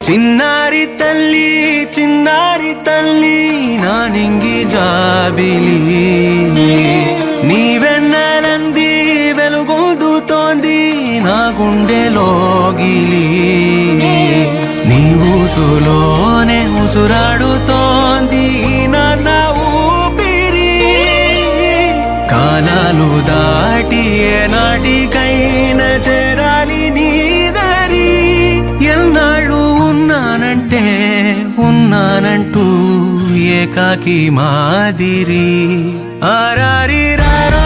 చిన్నారి తల్లి నా నింగి జాబిలి నీవెన్నెలంది వెలుగొందుతోంది నా గుండెలోగిలి నీ ఊసులోనే ఉసురాడుతోంది నాన్న ఊపిరి కాలాలు దాటి ఏనాటికైనా చేరాలి నీ దరి ఎన్నాళ్ళు ఉన్నానంటూ ఏకాకి మాదిరి ఆరారి రారా